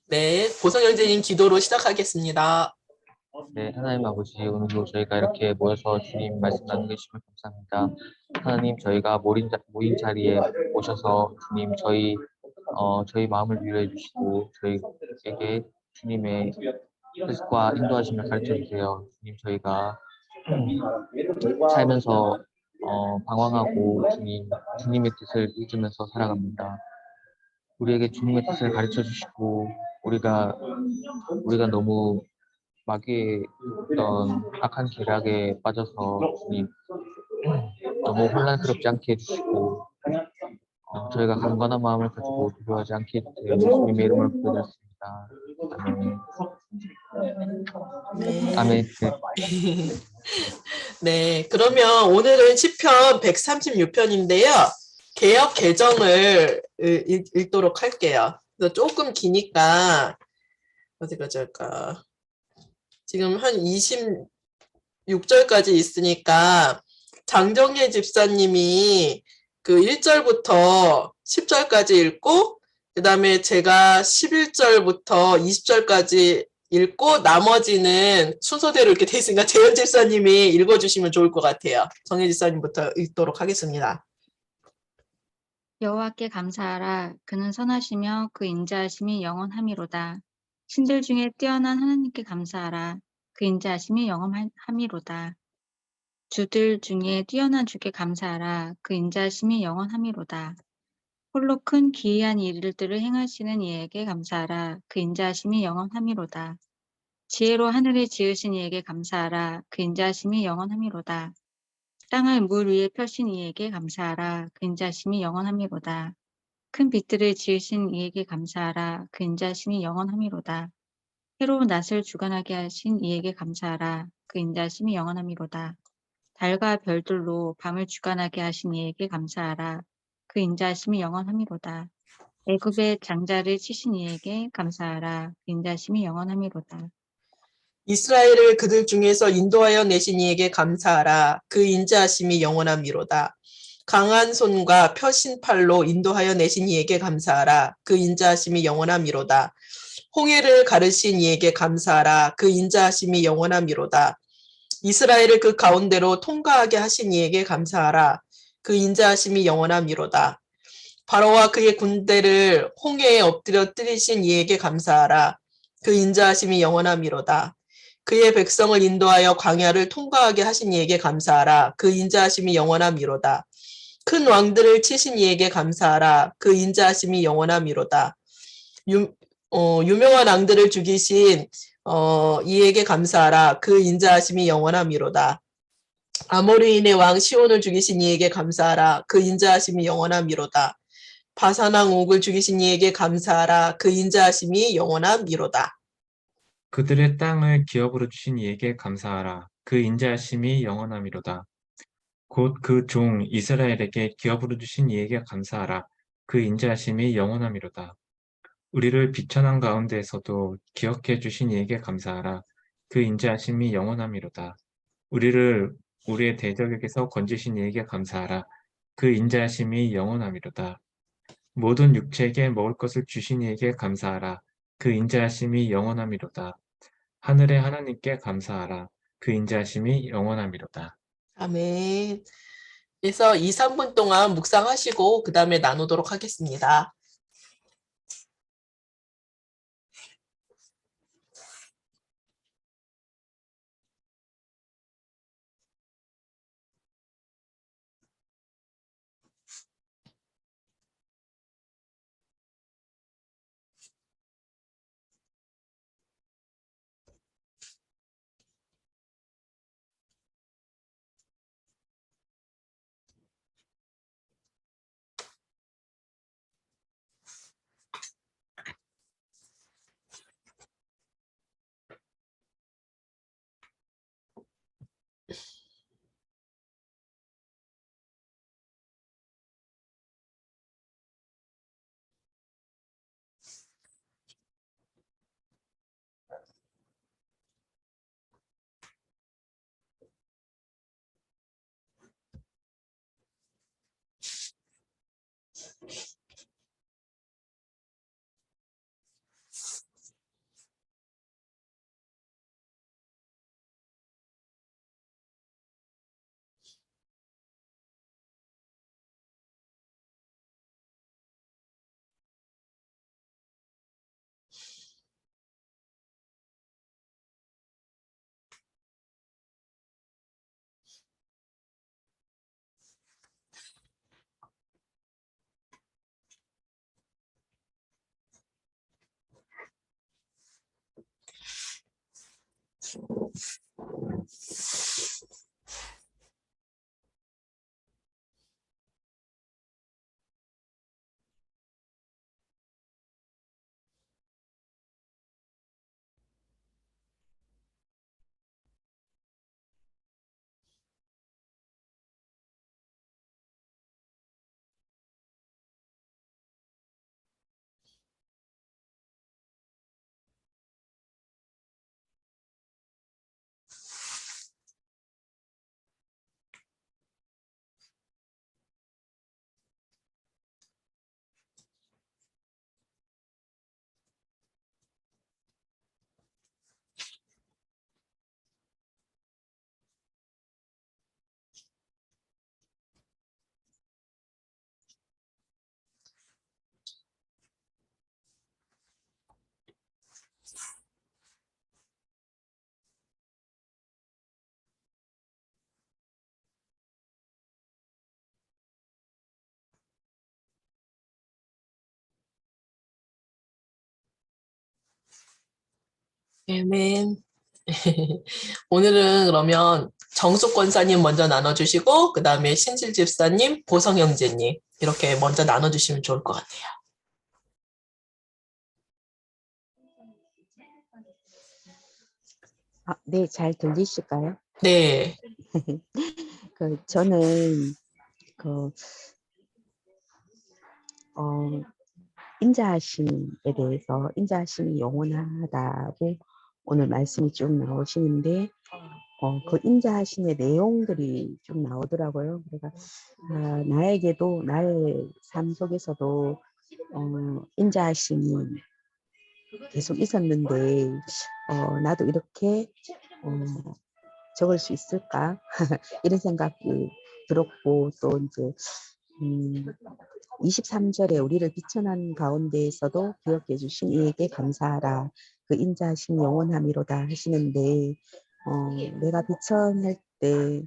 네, 보성 형제님 기도로 시작하겠습니다. 네, 하나님 아버지, 오늘도 저희가 이렇게 모여서 주님 말씀 나누게 주심을 감사합니다. 하나님, 저희가 모인 자리에 오셔서 주님, 저희 마음을 위로해 주시고, 저희에게 주님의 뜻과 인도하심을 가르쳐 주세요. 주님, 저희가 살면서 방황하고 주님의 뜻을 잊으면서 살아갑니다. 우리에게 주님의 뜻을 가르쳐 주시고, 우리가 너무 마귀의 어떤 악한 계략에 빠져서 주님 너무 혼란스럽지 않게 해주시고 저희가 강건한 마음을 가지고 두려워하지 않게 해주세요. 예수님의 이름을 부탁드렸습니다. 아멘. 네. 아멘. 네. 네, 그러면 오늘은 시편 136편인데요. 개역 개정을 읽도록 할게요. 그래서 조금 기니까 어디가 좋을까? 지금 한 26절까지 있으니까 장정혜 집사님이 그 1절부터 10절까지 읽고 그 다음에 제가 11절부터 20절까지 읽고 나머지는 순서대로 이렇게 돼 있으니까 재현 집사님이 읽어주시면 좋을 것 같아요. 정혜 집사님부터 읽도록 하겠습니다. 여호와께 감사하라. 그는 선하시며 그 인자하심이 영원함이로다. 신들 중에 뛰어난 하나님께 감사하라. 그 인자하심이 영원함이로다. 주들 중에 뛰어난 주께 감사하라. 그 인자하심이 영원함이로다. 홀로 큰 기이한 일들을 행하시는 이에게 감사하라. 그 인자하심이 영원함이로다. 지혜로 하늘을 지으신 이에게 감사하라. 그 인자하심이 영원함이로다. 땅을 물 위에 펴신 이에게 감사하라. 그 인자하심이 영원함이로다. 큰 빛들을 지으신 이에게 감사하라. 그 인자하심이 영원함이로다. 새로운 낯을 주관하게 하신 이에게 감사하라. 그 인자하심이 영원함이로다. 달과 별들로 밤을 주관하게 하신 이에게 감사하라. 그 인자하심이 영원함이로다. 애굽의 장자를 치신 이에게 감사하라. 그 인자하심이 영원함이로다. 이스라엘을 그들 중에서 인도하여 내신 이에게 감사하라. 그 인자하심이 영원함이로다. 강한 손과 펴신 팔로 인도하여 내신 이에게 감사하라. 그 인자하심이 영원함이로다. 홍해를 가르신 이에게 감사하라. 그 인자하심이 영원함이로다. 이스라엘을 그 가운데로 통과하게 하신 이에게 감사하라. 그 인자하심이 영원함이로다. 바로와 그의 군대를 홍해에 엎드려 뜨리신 이에게 감사하라. 그 인자하심이 영원함이로다. 그의 백성을 인도하여 광야를 통과하게 하신 이에게 감사하라. 그 인자하심이 영원함이로다. 큰 왕들을 치신 이에게 감사하라. 그 인자하심이 영원함이로다. 유명한 왕들을 죽이신 이에게 감사하라. 그 인자하심이 영원함이로다. 아모리인의 왕 시온을 죽이신 이에게 감사하라. 그 인자하심이 영원함이로다. 바산왕 옥을 죽이신 이에게 감사하라. 그 인자하심이 영원함이로다. 그들의 땅을 기업으로 주신 이에게 감사하라. 그 인자하심이 영원함이로다. 곧 그 종 이스라엘에게 기업으로 주신 이에게 감사하라. 그 인자하심이 영원함이로다. 우리를 비천한 가운데에서도 기억해 주신 이에게 감사하라. 그 인자하심이 영원함이로다. 우리를 우리의 대적에게서 건지신 이에게 감사하라. 그 인자하심이 영원함이로다. 모든 육체에게 먹을 것을 주신 이에게 감사하라. 그 인자하심이 영원함이로다. 하늘의 하나님께 감사하라. 그 인자하심이 영원함이로다. 아멘. 그래서 2, 3분 동안 묵상하시고 그 다음에 나누도록 하겠습니다. 아멘. 오늘은 그러면 정숙 권사님 먼저 나눠주시고, 그 다음에 신실 집사님, 보성 형제님, 이렇게 먼저 나눠주시면 좋을 것 같아요. 네, 잘 들리실까요? 네, 저는 그 인자하심에 대해서 인자하심이 영원하다고 오늘 말씀이 쭉 나오시는데 그 인자하심의 내용들이 쭉 나오더라고요. 그러니까 나에게도 나의 삶 속에서도 인자하심이 계속 있었는데 나도 이렇게 적을 수 있을까? 이런 생각이 들었고 또 이제 23절에 우리를 비천한 가운데에서도 기억해 주신 이에게 감사하라. 그 인자하심 영원함이로다 하시는데 내가 비천할 때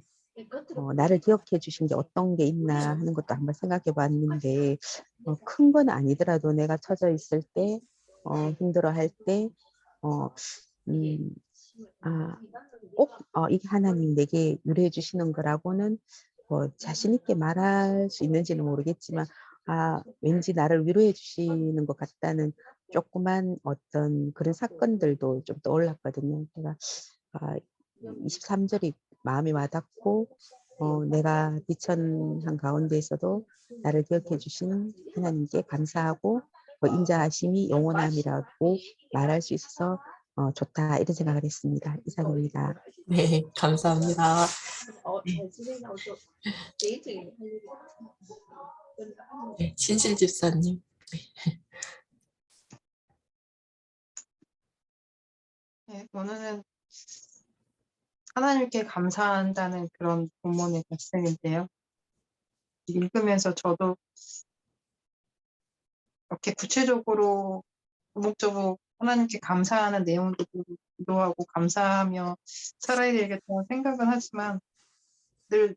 나를 기억해 주신 게 어떤 게 있나 하는 것도 한번 생각해 봤는데 큰 건 아니더라도 내가 처져 있을 때 힘들어 할 때 꼭 이게 하나님 내게 유래해 주시는 거라고는 자신 있게 말할 수 있는지는 모르겠지만 왠지 나를 위로해 주시는 것 같다는 조그만 어떤 그런 사건들도 좀 떠올랐거든요. 제가 23절이 마음에 와닿고 내가 비천한 가운데에서도 나를 기억해 주신 하나님께 감사하고 인자하심이 영원함이라고 말할 수 있어서 좋다 이런 생각을 했습니다. 이상입니다. 네, 감사합니다. 네, 신실 집사님. 네, 오늘은 하나님께 감사한다는 그런 본문의 말씀인데요. 읽으면서 저도 이렇게 구체적으로 목적으로 하나님께 감사하는 내용도 기도하고 감사하며 살아야 되겠다는 생각은 하지만 늘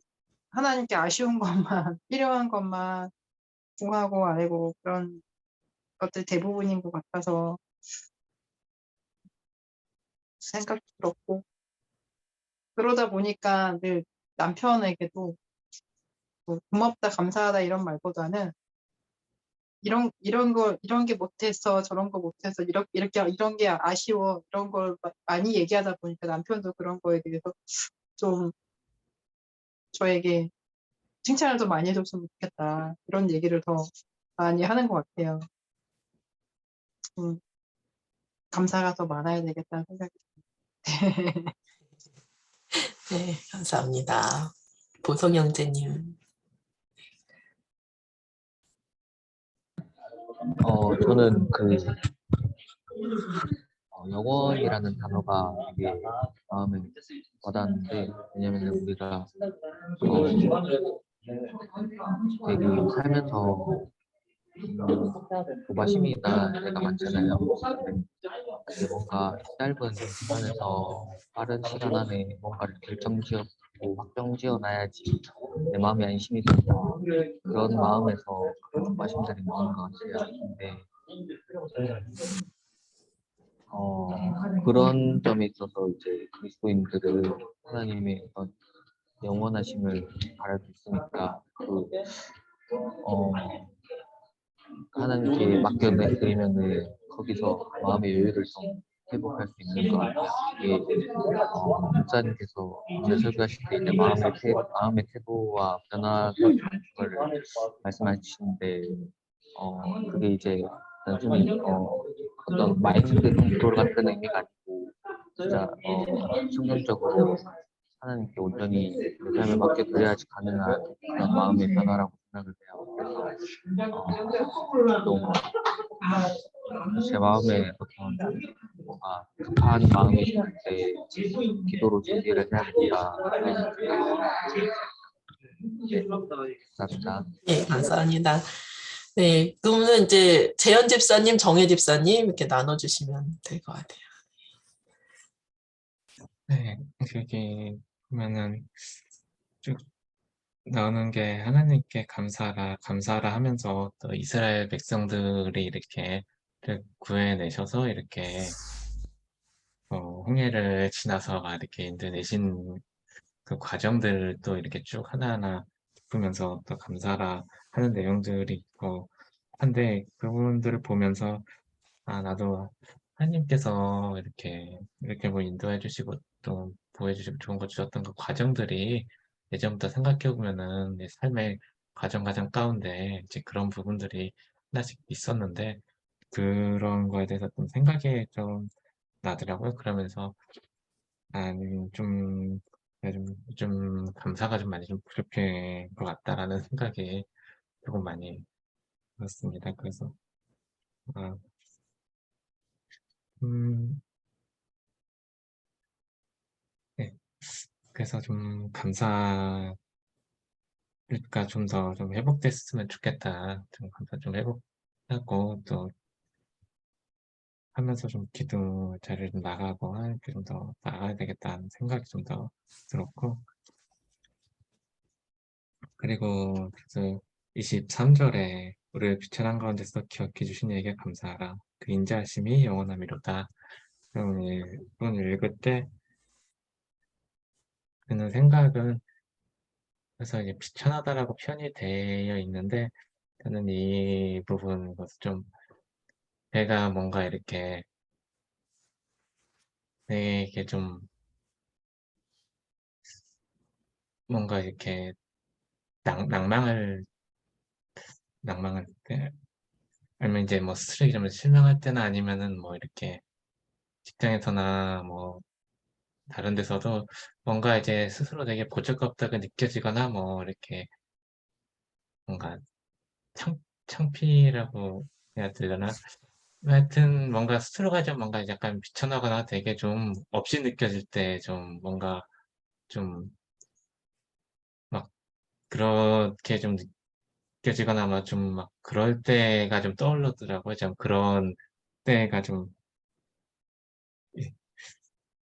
하나님께 아쉬운 것만 필요한 것만 구하고 알고 그런 것들 대부분인 것 같아서 생각도 들었고 그러다 보니까 늘 남편에게도 뭐 고맙다 감사하다 이런 말보다는 이런 게 못했어 저런 거 못해서 이런 게 아쉬워 이런 걸 많이 얘기하다 보니까 남편도 그런 거에 대해서 좀 저에게 칭찬을 더 많이 해줬으면 좋겠다 이런 얘기를 더 많이 하는 것 같아요. 감사가 더 많아야 되겠다는 생각이 듭니다. 네, 감사합니다. 보성 형제님. 저는 영원이라는 단어가 되게 마음에 와닿는데, 왜냐면 우리가 되게 살면서 조바심이나 때가 많잖아요. 근데 뭔가 짧은 시간에서 빠른 시간 안에 뭔가를 결정지었고 확정지어놔야지 내 마음이 안심이 된다. 그런 마음에서 그런 조바심들이 나오는 것 같아요. 근데 그런 점에 있어서 이제 그리스도인들은 하나님의 어떤 영원하심을 바랄 수 있으니까 하나님께 맡겨드리면은 거기서 마음의 여유를 좀 회복할 수 있는 것 같아요. 이게 목사님께서 오늘 설교하실 때 이제 마음의 태도와 변화를 말씀해 주시는데 그게 이제 단순히 어떤 마인드 컨트롤 같은 의미가 아니고 진짜 성경적으로 하나님께 온전히 내 삶을 맡겨드려야지 가능한 그런 마음의 변화라고 생각을 해요. 그래서 제 마음에 어떤 뭔가 급한 마음이 있을 때 기도로 준비를 해야 된다. 네, 감사합니다. 네, 감사합니다. 네, 그러면 이제 재현 집사님, 정혜 집사님 이렇게 나눠주시면 될 것 같아요. 네, 그게 보면은 쭉 나오는 게 하나님께 감사하라 하면서 또 이스라엘 백성들이 이렇게 구해내셔서 이렇게 홍해를 지나서 막 이렇게 인도 내신 그 과정들을 또 이렇게 쭉 하나하나 짚으면서 또 감사라 하는 내용들이 있고 한데 그 부분들을 보면서 아, 나도 하나님께서 이렇게 뭐 인도해 주시고 또 보여주시고 좋은 거 주셨던 그 과정들이 예전부터 생각해 보면은 내 삶의 과정 가운데 이제 그런 부분들이 하나씩 있었는데 그런 거에 대해서 좀 생각이 좀 나더라고요. 그러면서 아, 좀 감사가 좀 많이 좀 부족한 것 같다라는 생각이 조금 많이 들었습니다. 그래서 아, 음, 네. 그래서 좀 감사가 좀 더 좀 회복됐으면 좋겠다. 좀 감사 좀 회복하고 또 하면서 좀 기도 자리를 좀 나가고 하나님께 좀 더 나가야 되겠다는 생각이 좀 더 들었고 그리고 그래서 23절에 우리를 비천한 가운데서 기억해 주신 이에게 감사하라. 그 인자하심이 영원함이로다. 그럼 이 부분을 읽을 때 드는 생각은 그래서 이제 비천하다라고 표현이 되어 있는데 저는 이 부분 것을 좀 내가 뭔가 이렇게 내게 좀 뭔가 이렇게 낭망할 때 아니면 이제 뭐 스스로 이러면 실망할 때나 아니면은 뭐 이렇게 직장에서나 뭐 다른 데서도 뭔가 이제 스스로 되게 보잘것없다고 느껴지거나 뭐 이렇게 뭔가 창피라고 해야 되려나? 하여튼 뭔가 스스로가 좀 뭔가 약간 비천하거나 되게 좀 없이 느껴질 때 좀 뭔가 좀 막 그렇게 좀 느껴지거나 막 좀 막 그럴 때가 좀 떠오르더라고요. 좀 그런 때가 좀 이-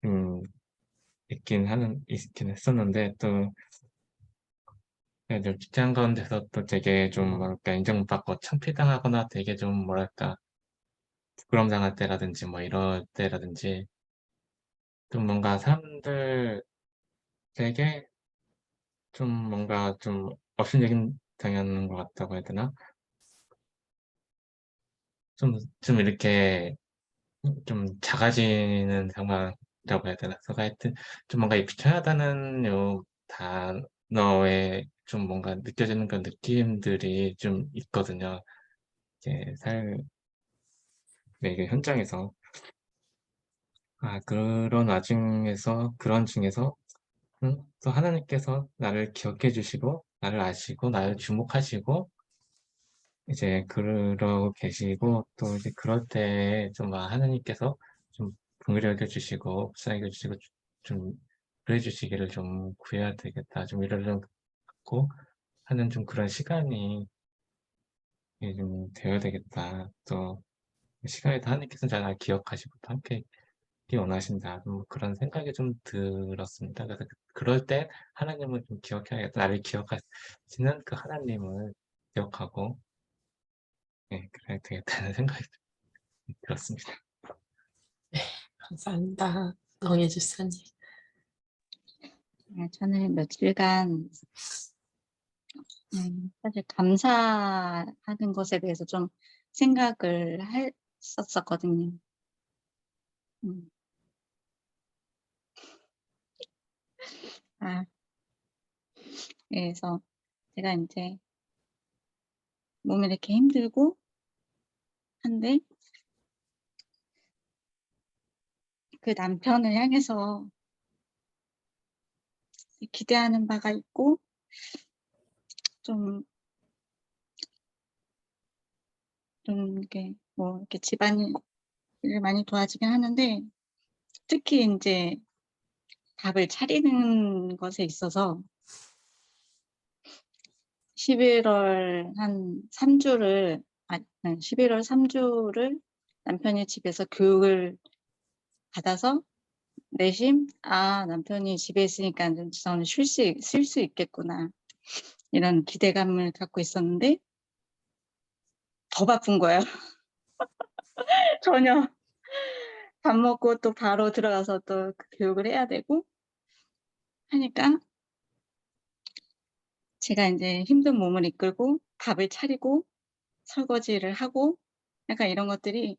음, 있긴 했었는데 또 좀 직장 가운데서 또 되게 좀 뭐랄까 인정 못 받고 창피당하거나 되게 좀 뭐랄까 부끄럼 당할 때라든지 뭐 이럴 때라든지 좀 뭔가 사람들에게 좀 뭔가 좀 업신여긴 당하는 것 같다고 해야 되나? 좀 이렇게 좀 작아지는 상황이라고 해야 되나? 그래서 하여튼 좀 뭔가 이 비천하다는 요 단어에 좀 뭔가 느껴지는 그런 느낌들이 좀 있거든요. 이제 삶의 그 현장에서. 아, 그런 중에서 또 하나님께서 나를 기억해 주시고, 나를 아시고, 나를 주목하시고, 이제 그러고 계시고, 또 이제 그럴 때 좀 하나님께서 좀 긍휼히 여겨 주시고, 불쌍히 여겨 주시고, 좀 그래 주시기를 좀 구해야 되겠다. 좀 이러려고 하는 좀 그런 시간이 좀 되어야 되겠다. 또 시간에도 하나님께서 잘 기억하시고 또 함께 있기 원하신다. 그런 생각이 좀 들었습니다. 그래서 그럴 때 하나님을 좀 기억해야겠다. 나를 기억하시는 그 하나님을 기억하고 그래야 되겠다는 생각이 들었습니다. 감사합니다. 정혜 집사님. 저는 며칠간 사실 감사하는 것에 대해서 좀 생각을 했었거든요. 음. 그래서 제가 이제 몸이 이렇게 힘들고 한데 그 남편을 향해서 기대하는 바가 있고 좀 이렇게 뭐 이렇게 집안일을 많이 도와주긴 하는데 특히 인제 밥을 차리는 것에 있어서 11월 한 3 주를 11월 3 주를 남편이 집에서 교육을 받아서 내심 '아 남편이 집에 있으니까 좀 저는 쉴 수 있겠구나.' 이런 기대감을 갖고 있었는데 더 바쁜 거예요. 전혀 밥 먹고 또 바로 들어가서 또 그 교육을 해야 되고 하니까 제가 이제 힘든 몸을 이끌고 밥을 차리고 설거지를 하고 약간 이런 것들이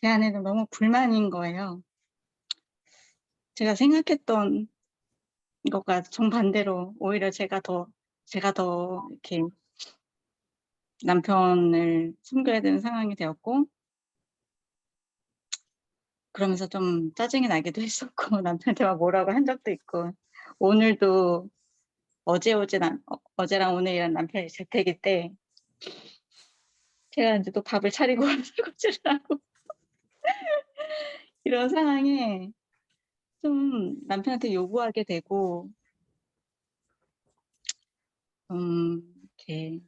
제 안에는 너무 불만인 거예요. 제가 생각했던 것과 정반대로 오히려 제가 더 이렇게 남편을 숨겨야 되는 상황이 되었고 그러면서 좀 짜증이 나기도 했었고 남편한테 막 뭐라고 한 적도 있고 오늘도 어제랑 오늘이랑 남편이 재택일 때 제가 이제 또 밥을 차리고 설거지를 하고 이런 상황에 좀 남편한테 요구하게 되고 이렇게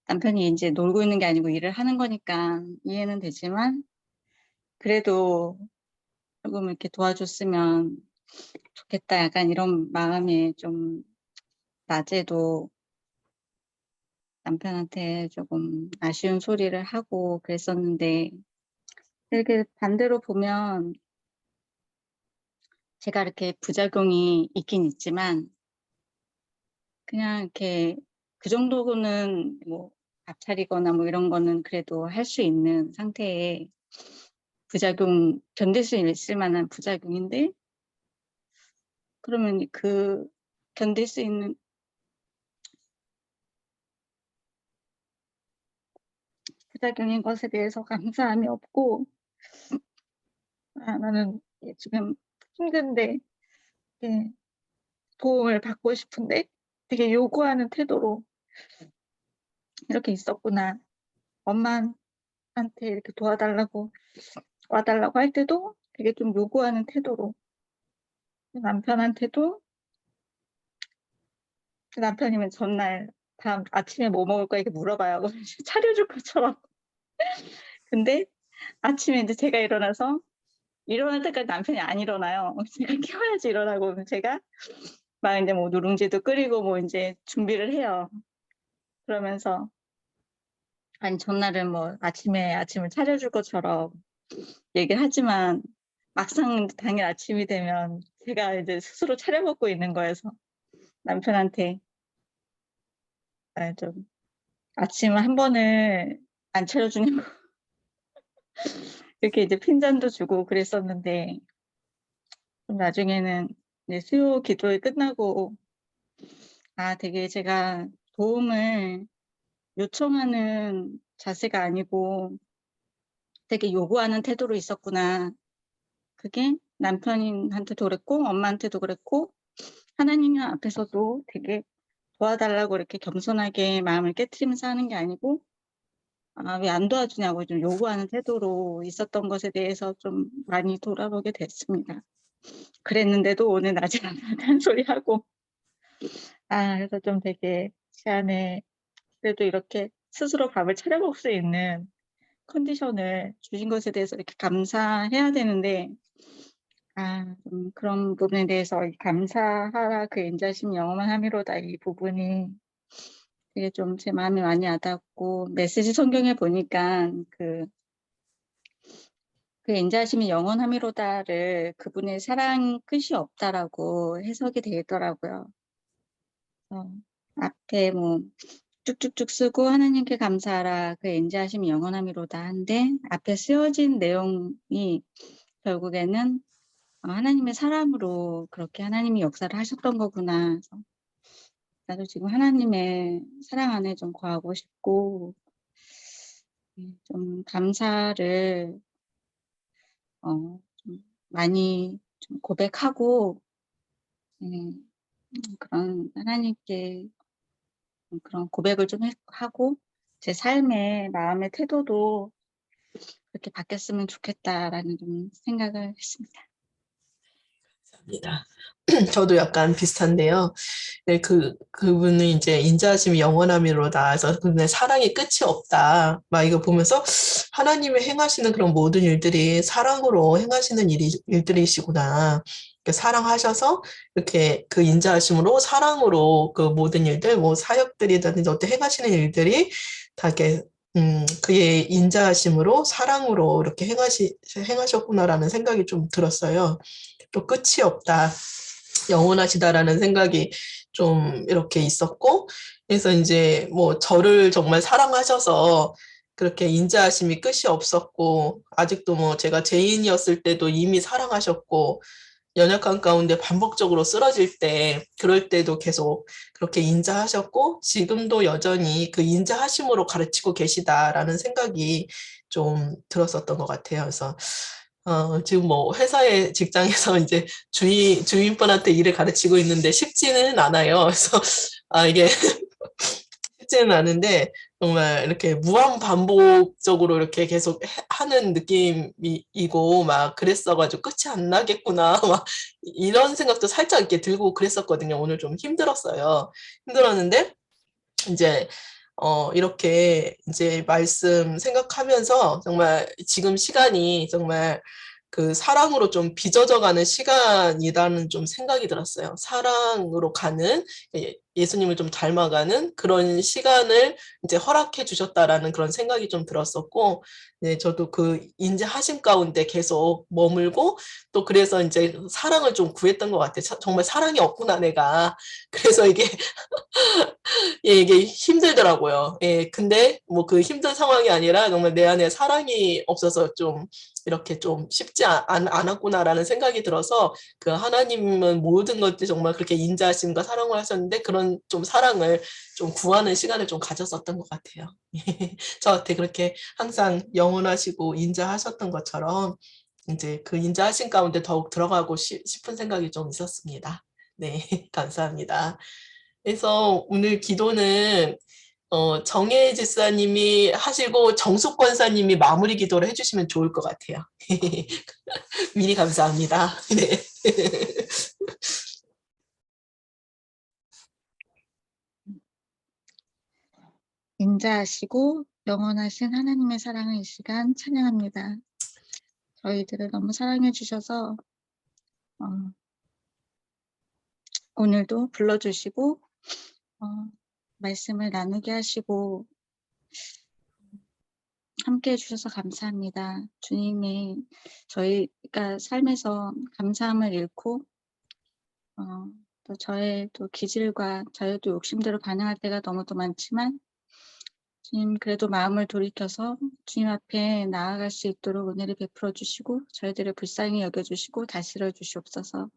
남편이 이제 놀고 있는 게 아니고 일을 하는 거니까 이해는 되지만 그래도 조금 이렇게 도와줬으면 좋겠다. 약간 이런 마음에 좀 낮에도 남편한테 조금 아쉬운 소리를 하고 그랬었는데 이렇게 반대로 보면 제가 이렇게 부작용이 있긴 있지만 그냥 이렇게 그 정도는 뭐 밥 차리거나 뭐 이런 거는 그래도 할 수 있는 상태에 부작용 견딜 수 있을 만한 부작용인데 그러면 그 견딜 수 있는 부작용인 것에 대해서 감사함이 없고 나는 지금 힘든데 이렇게 도움을 받고 싶은데 되게 요구하는 태도로 이렇게 있었구나. 엄마한테 이렇게 도와달라고 와달라고 할 때도 되게 좀 요구하는 태도로 남편한테도 남편이면 전날 다음 아침에 뭐 먹을 거야 이렇게 물어봐요. 차려줄 것처럼. 근데 아침에 이제 제가 일어나서 일어날 때까지 남편이 안 일어나요. 제가 깨워야지 일어나고 제가 막 이제 뭐 누룽지도 끓이고 뭐 이제 준비를 해요. 그러면서 아니 전날은 뭐 아침을 차려줄 것처럼 얘기를 하지만 막상 당일 아침이 되면 제가 이제 스스로 차려 먹고 있는 거여서 남편한테 좀 아침 한 번을 안 차려주는 거 이렇게 이제 핀잔도 주고 그랬었는데 좀 나중에는 이제 수요 기도회 끝나고 되게 제가 도움을 요청하는 자세가 아니고 되게 요구하는 태도로 있었구나. 그게 남편한테도 그랬고 엄마한테도 그랬고 하나님 앞에서도 되게 도와달라고 이렇게 겸손하게 마음을 깨트리면서 하는 게 아니고 왜 안 도와주냐고 좀 요구하는 태도로 있었던 것에 대해서 좀 많이 돌아보게 됐습니다. 그랬는데도 오늘 낮에 남편한테 한 소리 하고 그래서 좀 되게 제 안에 그래도 이렇게 스스로 밥을 차려 먹을 수 있는 컨디션을 주신 것에 대해서 이렇게 감사해야 되는데 좀 그런 부분에 대해서 감사하라 그 인자심 영원한 함이로다 이 부분이 되게 좀 제 마음이 많이 와닿았고 메시지 성경에 보니까 그 인자심이 영원함이로다를 그분의 사랑 끝이 없다라고 해석이 되어 있더라고요. 앞에 뭐 쭉쭉쭉 쓰고 하나님께 감사하라 그 인자하심이 영원함이로다 한데 앞에 쓰여진 내용이 결국에는 하나님의 사랑으로 그렇게 하나님이 역사를 하셨던 거구나. 그래서 나도 지금 하나님의 사랑 안에 좀 거하고 싶고 좀 감사를 좀 많이 좀 고백하고 그런 하나님께 그런 고백을 좀 하고 제 삶의 마음의 태도도 그렇게 바뀌었으면 좋겠다라는 좀 생각을 했습니다. 감사합니다. 저도 약간 비슷한데요. 네, 그분은 이제 인자하심이 영원함이로다. 해서 그분의 사랑이 끝이 없다. 막 이거 보면서 하나님의 행하시는 그런 모든 일들이 사랑으로 행하시는 일들이시구나. 사랑하셔서 이렇게 그 인자하심으로 사랑으로 그 모든 일들, 뭐 사역들이든지 어떤 행하시는 일들이 다 이렇게 그의 인자하심으로 사랑으로 이렇게 행하셨구나라는 생각이 좀 들었어요. 또 끝이 없다, 영원하시다라는 생각이 좀 이렇게 있었고, 그래서 이제 뭐 저를 정말 사랑하셔서 그렇게 인자하심이 끝이 없었고, 아직도 뭐 제가 죄인이었을 때도 이미 사랑하셨고, 연약한 가운데 반복적으로 쓰러질 때, 그럴 때도 계속 그렇게 인자하셨고, 지금도 여전히 그 인자하심으로 가르치고 계시다라는 생각이 좀 들었었던 것 같아요. 그래서 지금 뭐 회사의 직장에서 이제 주인분한테 일을 가르치고 있는데 쉽지는 않아요. 그래서 이게 쉽지는 않은데 정말 이렇게 무한 반복적으로 이렇게 계속 하는 느낌이고 막 그랬어가지고 끝이 안 나겠구나 막 이런 생각도 살짝 이렇게 들고 그랬었거든요. 오늘 좀 힘들었어요. 힘들었는데 이제 이렇게 이제 말씀 생각하면서 정말 지금 시간이 정말 그 사랑으로 좀 빚어져가는 시간이라는 좀 생각이 들었어요. 사랑으로 가는, 예수님을 좀 닮아가는 그런 시간을 이제 허락해 주셨다라는 그런 생각이 좀 들었었고, 네, 저도 그 인자하심 가운데 계속 머물고, 또 그래서 이제 사랑을 좀 구했던 것 같아요. 정말 사랑이 없구나, 내가. 그래서 예, 이게 힘들더라고요. 예, 근데 뭐 그 힘든 상황이 아니라 정말 내 안에 사랑이 없어서 좀 이렇게 좀 쉽지 않았구나라는 생각이 들어서 그 하나님은 모든 것들 정말 그렇게 인자하심과 사랑을 하셨는데 그런 좀 사랑을 좀 구하는 시간을 좀 가졌었던 것 같아요. 저한테 그렇게 항상 영원하시고 인자하셨던 것처럼 이제 그 인자하신 가운데 더욱 들어가고 싶은 생각이 좀 있었습니다. 네, 감사합니다. 그래서 오늘 기도는 정혜 집사님이 하시고 정숙 권사님이 마무리 기도를 해주시면 좋을 것 같아요. 미리 감사합니다. 네. 인자하시고 영원하신 하나님의 사랑을 이 시간 찬양합니다. 저희들을 너무 사랑해 주셔서 오늘도 불러주시고 말씀을 나누게 하시고 함께 해주셔서 감사합니다. 주님이 저희가 삶에서 감사함을 잃고 또 저의 또 기질과 저의 또 욕심대로 반응할 때가 너무도 많지만 주님 그래도 마음을 돌이켜서 주님 앞에 나아갈 수 있도록 은혜를 베풀어 주시고 저희들을 불쌍히 여겨주시고 다스려 주시옵소서.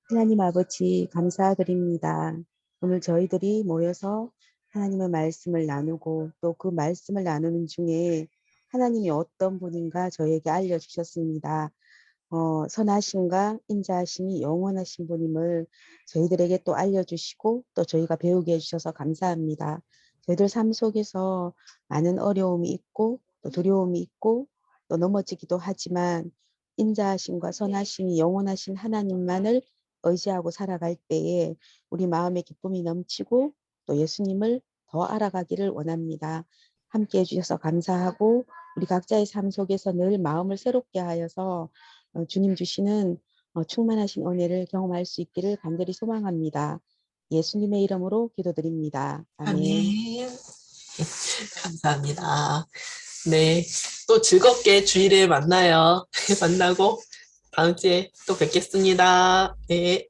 하나님 아버지 감사드립니다. 오늘 저희들이 모여서 하나님의 말씀을 나누고 또 그 말씀을 나누는 중에 하나님이 어떤 분인가 저에게 알려주셨습니다. 선하심과 인자하심이 영원하신 분임을 저희들에게 또 알려주시고 또 저희가 배우게 해주셔서 감사합니다. 저희들 삶 속에서 많은 어려움이 있고 또 두려움이 있고 또 넘어지기도 하지만 인자하심과 선하심이 영원하신 하나님만을 의지하고 살아갈 때에 우리 마음에 기쁨이 넘치고 또 예수님을 더 알아가기를 원합니다. 함께 해주셔서 감사하고 우리 각자의 삶 속에서 늘 마음을 새롭게 하여서 주님 주시는 충만하신 은혜를 경험할 수 있기를 간절히 소망합니다. 예수님의 이름으로 기도드립니다. 아멘. 아멘. 감사합니다. 네, 또 즐겁게 주일에 만나요. 만나고 다음 주에 또 뵙겠습니다. 네.